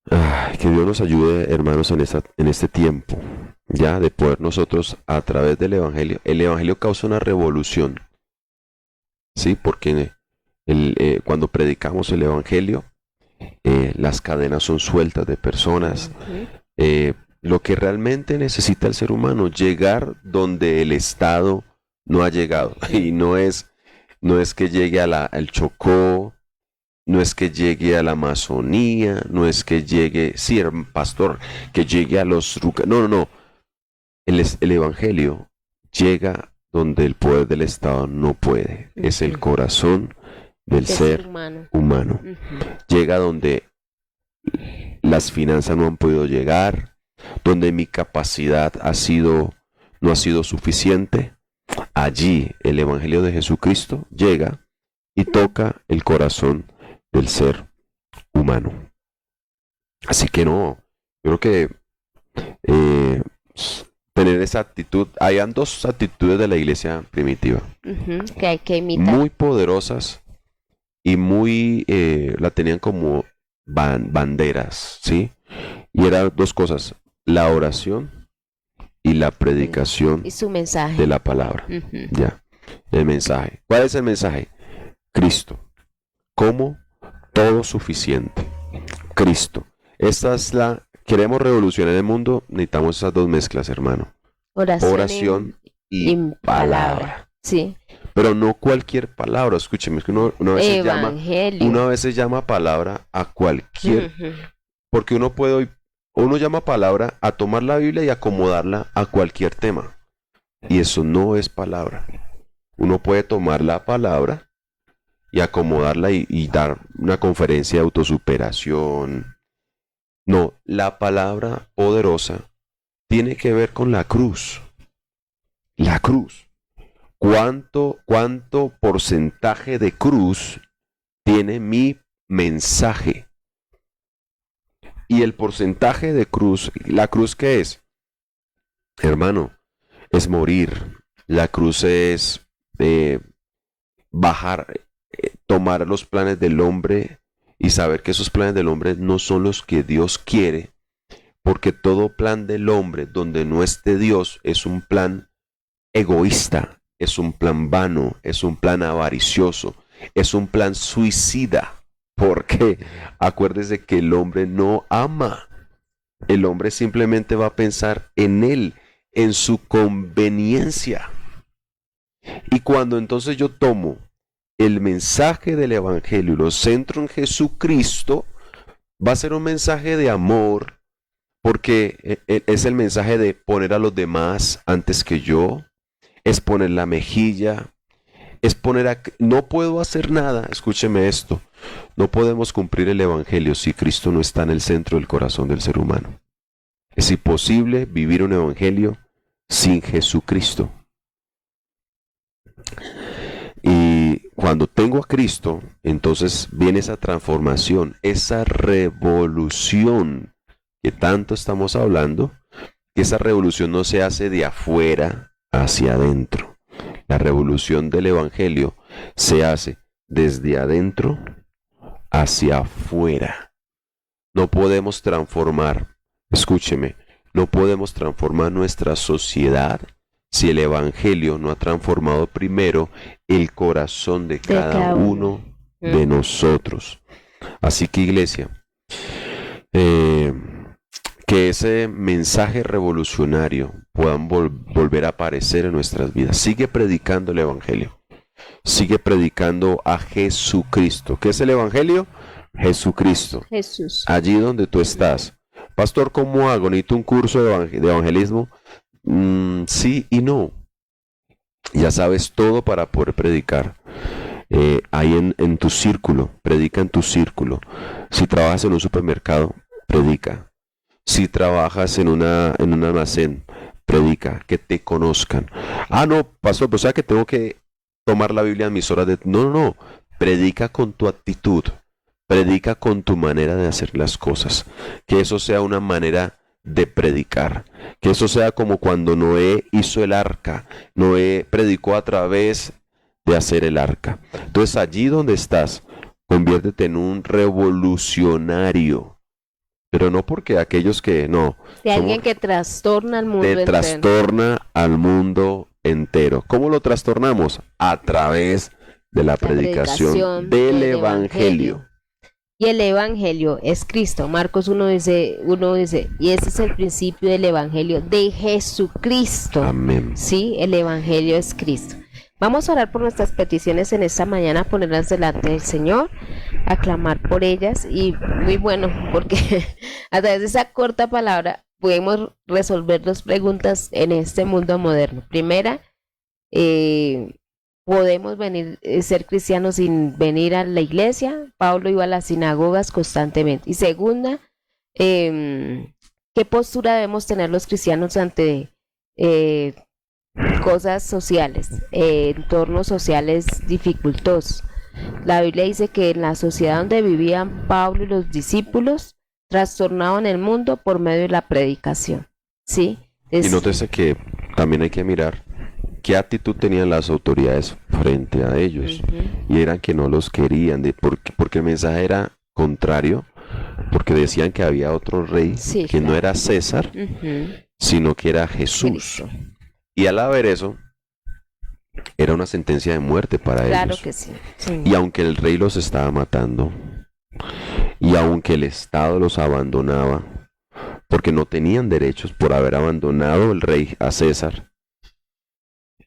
Ay, que Dios nos ayude, hermanos, en este tiempo, ya de poder nosotros a través del Evangelio. El Evangelio causa una revolución, ¿sí? Porque cuando predicamos el Evangelio, las cadenas son sueltas de personas.
Ujú.
Lo que realmente necesita el ser humano, llegar donde el Estado no ha llegado. Y no es que llegue al Chocó, no es que llegue a la Amazonía, no es que llegue, sí, pastor, que llegue a los... No, no, no. El Evangelio llega donde el poder del Estado no puede. Es el
Ujú.
corazón del
De
ser
humano.
humano.
Ujú.
Llega donde las finanzas no han podido llegar, donde mi capacidad no ha sido suficiente. Allí el Evangelio de Jesucristo llega y toca el corazón del ser humano. Así que no, yo creo que eh, tener esa actitud, hayan dos actitudes de la iglesia primitiva,
Ujú. Que hay que imitar.
muy poderosas y muy, la tenían como banderas, ¿sí? Y eran dos cosas, la oración y la predicación
Y su mensaje.
de la palabra.
Ujú.
Ya, el mensaje. ¿Cuál es el mensaje? Cristo, como todo suficiente. Cristo. Queremos revolucionar el mundo, necesitamos esas dos mezclas, hermano. Oración y palabra.
Sí.
Pero no cualquier palabra, escúcheme, es que uno a veces
Evangelio.
llama palabra a cualquier,
Ujú.
porque uno llama palabra a tomar la Biblia y acomodarla a cualquier tema. y eso no es palabra. Uno puede tomar la palabra y acomodarla y dar una conferencia de autosuperación. No, la palabra poderosa tiene que ver con la cruz. La cruz. ¿Cuánto porcentaje de cruz tiene mi mensaje? Y el porcentaje de cruz, ¿la cruz qué es? Hermano, es morir. La cruz es bajar, tomar los planes del hombre y saber que esos planes del hombre no son los que Dios quiere, porque todo plan del hombre donde no esté Dios es un plan egoísta, es un plan vano, es un plan avaricioso, es un plan suicida, porque acuérdese que el hombre no ama, el hombre simplemente va a pensar en él, en su conveniencia. Y cuando entonces yo tomo el mensaje del Evangelio y lo centro en Jesucristo, va a ser un mensaje de amor, porque es el mensaje de poner a los demás antes que yo, es poner la mejilla, es poner a... No puedo hacer nada, escúcheme esto, no podemos cumplir el Evangelio si Cristo no está en el centro del corazón del ser humano. Es imposible vivir un Evangelio sin Jesucristo. Y cuando tengo a Cristo, entonces viene esa transformación, esa revolución que tanto estamos hablando, que esa revolución no se hace de afuera hacia adentro. La revolución del Evangelio se hace desde adentro hacia afuera. No podemos transformar, escúcheme, no podemos transformar nuestra sociedad si el Evangelio no ha transformado primero el corazón de cada uno de nosotros. Así que, iglesia, que ese mensaje revolucionario puedan volver a aparecer en nuestras vidas. Sigue predicando el Evangelio. Sigue predicando a Jesucristo. ¿Qué es el Evangelio? Jesucristo.
Jesús.
Allí donde tú estás. Pastor, ¿cómo hago? ¿Necesito un curso de evangelismo? Sí y no. Ya sabes todo para poder predicar. Ahí en tu círculo, predica en tu círculo. Si trabajas en un supermercado, predica. Si trabajas en un almacén, predica, que te conozcan. Ah, no, pastor, o sea que tengo que tomar la Biblia en mis horas de... No, predica con tu actitud, predica con tu manera de hacer las cosas. Que eso sea una manera de predicar. Que eso sea como cuando Noé hizo el arca. Noé predicó a través de hacer el arca. Entonces allí donde estás, conviértete en un revolucionario. Pero no porque aquellos que no.
De alguien que trastorna al mundo entero.
Trastorna al mundo entero. ¿Cómo lo trastornamos? A través de la predicación del Evangelio.
Y el Evangelio es Cristo. Marcos 1 dice, y ese es el principio del Evangelio de Jesucristo.
Amén.
Sí, el Evangelio es Cristo. Vamos a orar por nuestras peticiones en esta mañana, ponerlas delante del Señor, aclamar por ellas y muy bueno, porque a través de esa corta palabra podemos resolver dos preguntas en este mundo moderno. Primera, podemos ser cristianos sin venir a la iglesia. Pablo iba a las sinagogas constantemente. Y segunda, ¿qué postura debemos tener los cristianos ante cosas sociales, entornos sociales dificultosos? La Biblia dice que en la sociedad donde vivían Pablo y los discípulos trastornaban el mundo por medio de la predicación. ¿Sí?
Y nótese que también hay que mirar qué actitud tenían las autoridades frente a ellos. Y eran que no los querían, porque el mensaje era contrario, porque decían que había otro rey, que no era César, sino que era Jesús.
Cristo.
Y al haber eso, era una sentencia de muerte para ellos.
Claro que sí.
Y aunque el rey los estaba matando, y aunque el Estado los abandonaba, porque no tenían derechos por haber abandonado el rey a César,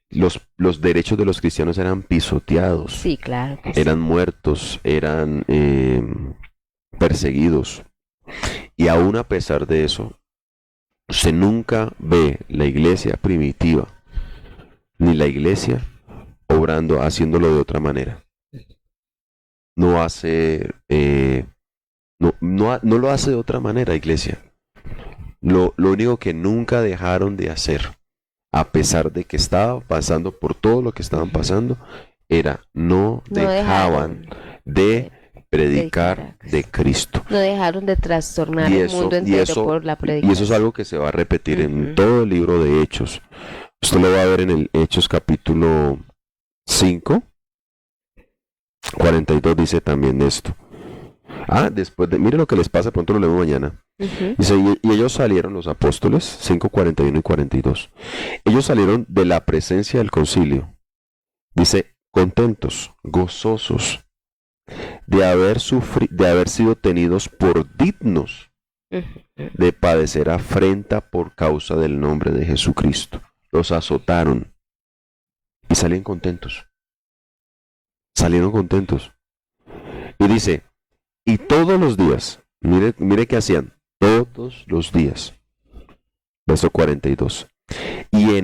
los derechos de los cristianos eran pisoteados.
Sí, claro que
eran muertos, eran perseguidos. Y aún a pesar de eso, usted nunca ve la iglesia primitiva ni la iglesia obrando, haciéndolo de otra manera. No hace, no lo hace de otra manera, iglesia. Lo único que nunca dejaron de hacer, a pesar de que estaba pasando por todo lo que estaban pasando, era no dejaban de predicar de Cristo.
No dejaron de trastornar el mundo entero por la predicación.
Y eso es algo que se va a repetir en todo el libro de Hechos. Usted lo va a ver en el Hechos capítulo 5, 42 dice también esto. Mire lo que les pasa, pronto lo leemos mañana. Dice, y ellos salieron, los apóstoles, 5, 41 y 42. Ellos salieron de la presencia del concilio. Dice, contentos, gozosos, de haber sido tenidos por dignos de padecer afrenta por causa del nombre de Jesucristo. Los azotaron y salieron contentos. Salieron contentos. Y dice, y todos los días, mire qué hacían, todos los días. Verso 42. Y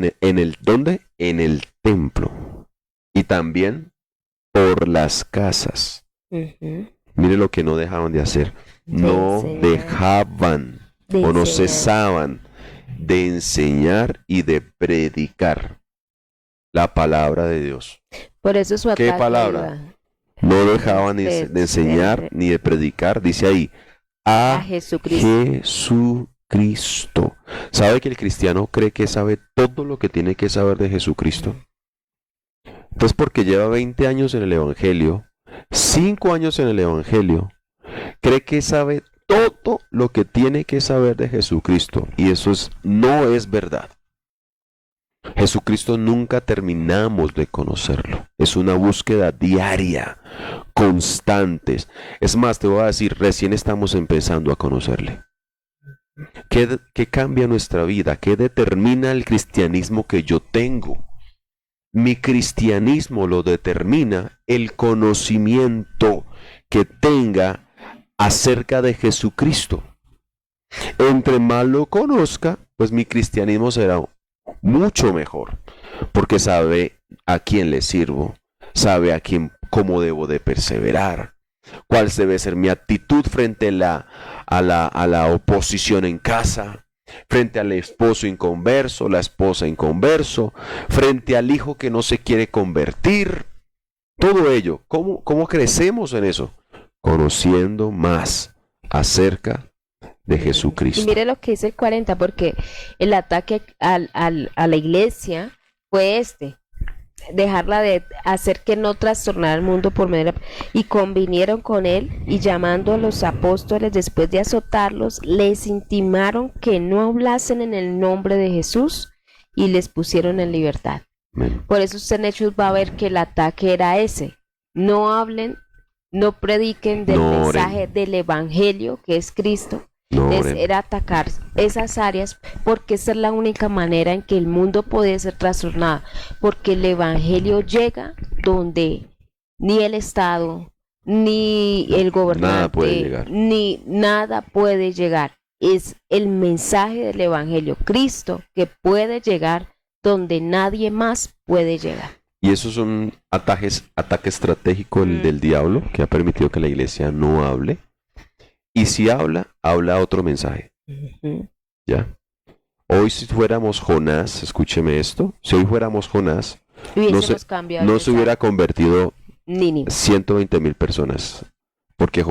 ¿dónde? En el templo. Y también por las casas. Mire lo que no dejaban de hacer. No dejaban o no cesaban de enseñar y de predicar la palabra de Dios.
Por eso su ataque.
¿Qué palabra? No dejaban de enseñar ni de predicar, dice ahí, a Jesucristo. ¿Sabe que el cristiano cree que sabe todo lo que tiene que saber de Jesucristo? Entonces, porque lleva 20 años en el Evangelio, 5 años en el Evangelio, cree que sabe todo lo que tiene que saber de Jesucristo, y eso no es verdad. Jesucristo nunca terminamos de conocerlo. Es una búsqueda diaria, constante. Es más, te voy a decir, recién estamos empezando a conocerle. ¿Qué cambia nuestra vida? ¿Qué determina el cristianismo que yo tengo? Mi cristianismo lo determina el conocimiento que tenga acerca de Jesucristo. Entre más lo conozca, pues mi cristianismo será mucho mejor, porque sabe a quién le sirvo, sabe cómo debo de perseverar, cuál debe ser mi actitud frente a la oposición en casa, frente al esposo inconverso, la esposa inconverso, frente al hijo que no se quiere convertir. Todo ello, ¿cómo crecemos en eso? Conociendo más acerca de Jesucristo.
Y mire lo que dice el 40, porque el ataque a la iglesia fue dejarla de hacer que no trastornara el mundo por medio y convinieron con él, y llamando a los apóstoles después de azotarlos, les intimaron que no hablasen en el nombre de Jesús y les pusieron en libertad.
Amén.
Por eso usted en Hechos va a ver que el ataque era ese: no hablen, no prediquen del mensaje del evangelio que es Cristo. Era atacar esas áreas, porque esa es la única manera en que el mundo puede ser trastornado, porque el evangelio llega donde ni el Estado, ni el gobernante, ni nada puede llegar. Es el mensaje del evangelio, Cristo, que puede llegar donde nadie más puede llegar.
Y esos son ataque estratégico del diablo, que ha permitido que la iglesia no hable. Y si habla otro mensaje. ¿Ya? Hoy si fuéramos Jonás, escúcheme esto, si hoy fuéramos Jonás, no se hubiera convertido 120,000 personas. Porque el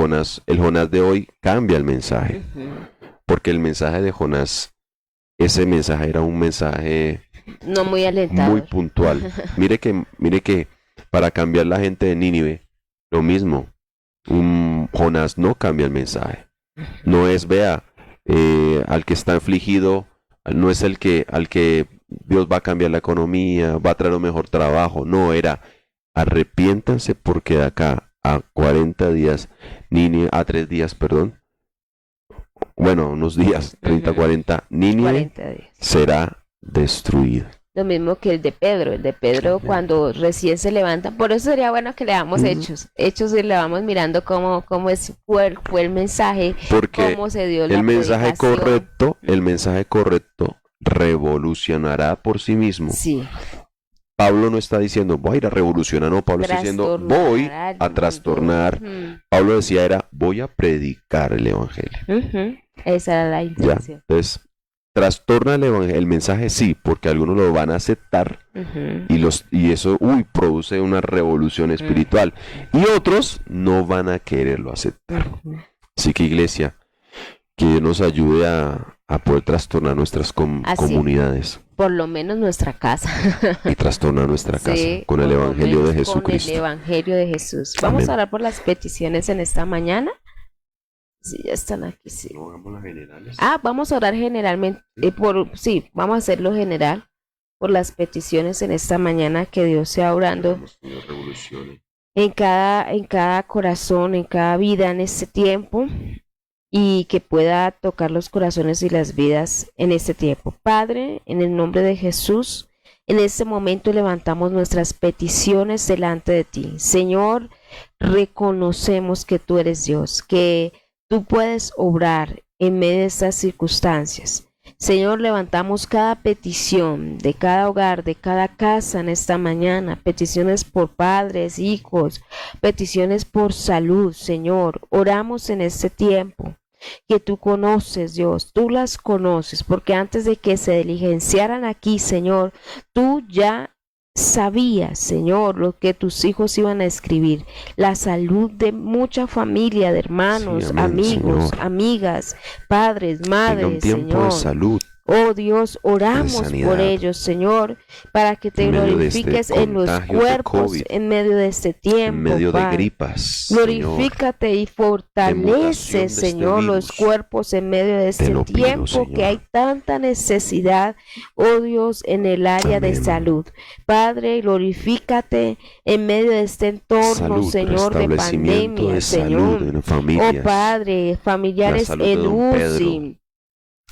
Jonás de hoy cambia el mensaje. Porque el mensaje de Jonás, ese mensaje era un mensaje
no muy alentador,
muy puntual. Mire que para cambiar la gente de Nínive, lo mismo. Jonás no cambia el mensaje. No es, al que está afligido, no es al que Dios va a cambiar la economía, va a traer un mejor trabajo. No, era arrepiéntanse porque de acá a 40 días, a 3 días, unos días, 30, 40, Nínive será destruida.
Lo mismo que el de Pedro cuando recién se levantan. Por eso sería bueno que leamos Hechos y le vamos mirando cómo fue el mensaje,
porque
cómo se dio
el mensaje correcto revolucionará por sí mismo Pablo no está diciendo voy a ir a revolucionar, no, Pablo está diciendo voy a trastornar. Pablo decía era voy a predicar el evangelio.
Esa era la intención.
Entonces, trastorna el mensaje, sí, porque algunos lo van a aceptar y eso produce una revolución espiritual y otros no van a quererlo aceptar. Así que, iglesia, que Dios nos ayude a poder trastornar nuestras comunidades.
Por lo menos nuestra casa.
Y trastornar nuestra casa con el Evangelio de Jesucristo.
Con el Evangelio de Jesús. Vamos
Amén.
a orar por las peticiones en esta mañana. Sí, ya están aquí, sí.
¿No hagamos las generales?
Vamos a orar generalmente, vamos a hacerlo general por las peticiones en esta mañana, que Dios sea orando en cada corazón, en cada vida en este tiempo, y que pueda tocar los corazones y las vidas en este tiempo. Padre, en el nombre de Jesús, en este momento levantamos nuestras peticiones delante de ti. Señor, reconocemos que tú eres Dios, que tú puedes obrar en medio de estas circunstancias. Señor, levantamos cada petición de cada hogar, de cada casa en esta mañana, peticiones por padres, hijos, peticiones por salud, Señor. Oramos en este tiempo que tú conoces, Dios, tú las conoces, porque antes de que se diligenciaran aquí, Señor, tú ya sabías, Señor, lo que tus hijos iban a escribir, la salud de mucha familia, de hermanos,
sí, amén,
amigos,
Señor.
Amigas, padres, madres,
un tiempo
Señor.
De salud.
Oh Dios, oramos por ellos, Señor, para que te glorifiques en los cuerpos, en medio de este tiempo,
en medio
Padre.
de gripas,
Glorifícate, Señor, y fortalece, Señor, los cuerpos en medio de este tiempo,
Señor,
que hay tanta necesidad, oh Dios, en el área de salud. Padre, glorifícate en medio de este entorno, Señor, de pandemia, Señor. Oh Padre, familiares en UCI,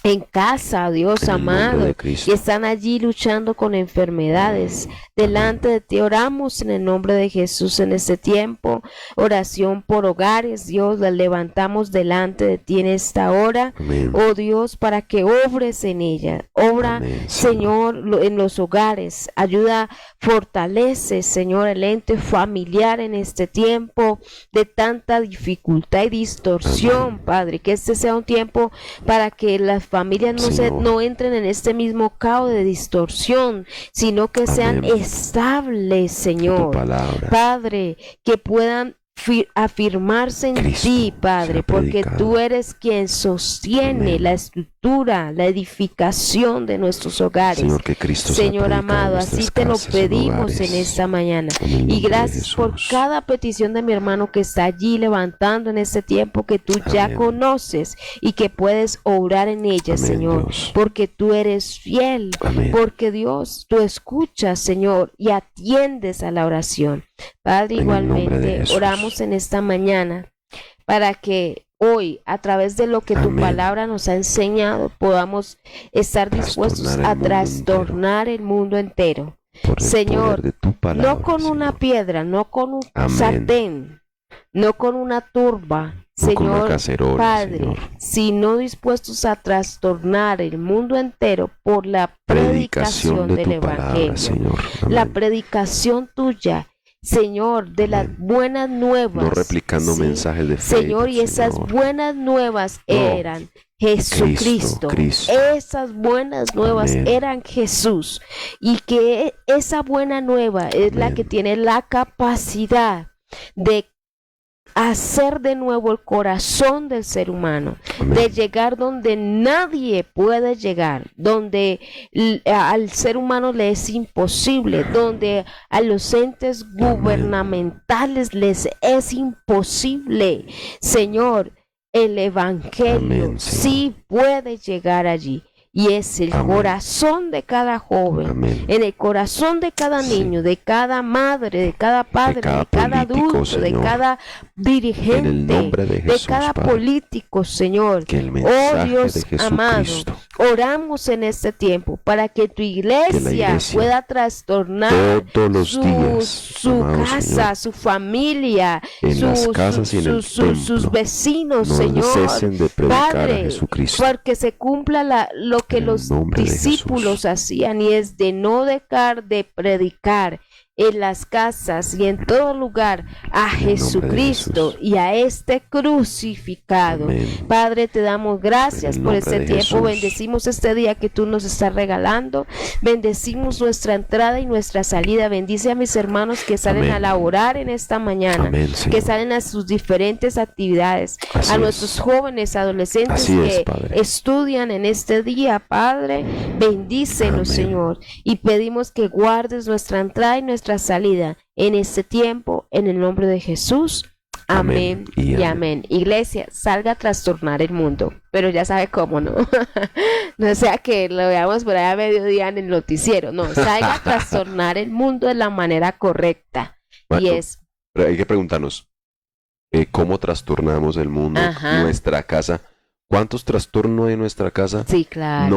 en casa, Dios amado, y están allí luchando con enfermedades. Delante de ti oramos en el nombre de Jesús en este tiempo. Oración por hogares, Dios, la levantamos delante de ti en esta hora.
Amén.
Oh Dios, para que obres en ella. Obra,
Amén,
Señor, en los hogares. Ayuda, fortalece, Señor, el ente familiar en este tiempo de tanta dificultad y distorsión,
Amén.
Padre. Que este sea un tiempo para que las familias no entren en este mismo caos de distorsión, sino que sean
Amén.
estables, Señor. Padre, que puedan afirmarse en
Cristo
ti, Padre, porque tú eres quien sostiene
Amén.
la estructura, la edificación de nuestros hogares.
Señor, que Cristo
Señor amado, así te lo pedimos en esta mañana. Y gracias por cada petición de mi hermano que está allí levantando en este tiempo, que tú ya
Amén.
conoces y que puedes obrar en ella,
Amén,
Señor,
Dios.
porque tú eres fiel,
Amén.
porque Dios, tú escuchas, Señor, y atiendes a la oración. Padre,
En el nombre de
igualmente
Jesús.
oramos en esta mañana para que hoy, a través de lo que tu
Amén.
palabra nos ha enseñado, podamos estar dispuestos a trastornar el mundo entero.
Por el
Señor,
poder de tu palabra,
no con una
Señor.
piedra, no con un
Amén.
sartén, no con una turba,
No con una
Señor,
cacerola,
Padre,
Señor.
sino dispuestos a trastornar el mundo entero por la predicación
de
del
tu palabra,
Evangelio.
Señor.
La
Amén.
predicación tuya, Señor, de las
Amén.
buenas nuevas.
No replicando
Sí,
mensajes de
Señor, y esas
Señor.
buenas nuevas
No.
eran Jesucristo.
Cristo.
Esas buenas nuevas
Amén.
eran Jesús. Y que esa buena nueva es la
Amén.
que tiene la capacidad de hacer de nuevo el corazón del ser humano,
Amén.
de llegar donde nadie puede llegar, donde al ser humano le es imposible, donde a los entes gubernamentales les es imposible. Señor, el Evangelio
Amén, Señor.
sí puede llegar allí. Y es el
Amén.
corazón de cada joven,
Amén.
en el corazón de cada
Sí.
niño, de cada madre, de cada padre, de cada
político,
adulto, de
Señor.
cada dirigente,
En el nombre de Jesús,
cada
Padre.
político, Señor.
Que el mensaje
Oh Dios
de Jesucristo,
amado, oramos en este tiempo para que tu iglesia,
iglesia
pueda trastornar
todos los días,
su
amado
casa,
Señor,
su familia,
en las casas y en el
sus
templo,
vecinos,
no
Señor.
cesen de predicar
Padre,
a Jesucristo.
porque se cumpla lo que
En el
los
nombre de
discípulos
Jesús.
hacían, y es de no dejar de predicar en las casas y en todo lugar a
En el nombre de
Jesucristo
Jesús.
y a este crucificado.
Amén.
Padre, te damos gracias
En el
por
nombre
este
de
tiempo.
Jesús.
Bendecimos este día que tú nos estás regalando. Bendecimos nuestra entrada y nuestra salida. Bendice a mis hermanos que salen
Amén.
a laborar en esta mañana,
Amén,
que
Señor.
salen a sus diferentes actividades,
Así
a
es.
nuestros jóvenes, adolescentes
Así es,
que
Padre.
estudian en este día, Padre. Bendícelos,
Amén.
Señor, y pedimos que guardes nuestra entrada y nuestra salida en este tiempo, en el nombre de Jesús. Amén
Amén y
y
amén.
amén. Iglesia, salga a trastornar el mundo, pero ya sabe cómo, ¿no? No sea que lo veamos por ahí a mediodía en el noticiero, no, salga a trastornar el mundo de la manera correcta. Y
Bueno,
es,
pero hay que preguntarnos, ¿cómo trastornamos el mundo,
Ajá.
nuestra casa? ¿Cuántos trastornos hay en nuestra casa?
sí, claro.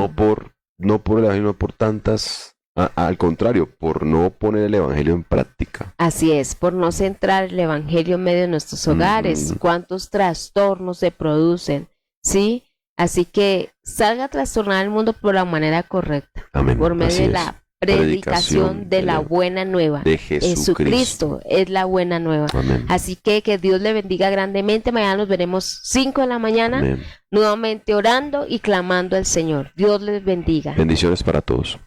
No por el evangelio, no por tantas, al contrario, por no poner el evangelio en práctica.
Así es, por no centrar el evangelio en medio de nuestros hogares,
Ujú.
cuántos trastornos se producen, ¿sí? Así que salga a trastornar el mundo por la manera correcta,
Amén.
por medio
Así
de
es.
la predicación de la
del-
buena nueva.
de Jesucristo.
Jesucristo es la buena nueva.
Amén.
Así que Dios le bendiga grandemente. Mañana nos veremos 5 de la mañana,
Amén.
nuevamente orando y clamando al Señor. Dios les bendiga.
Bendiciones para todos.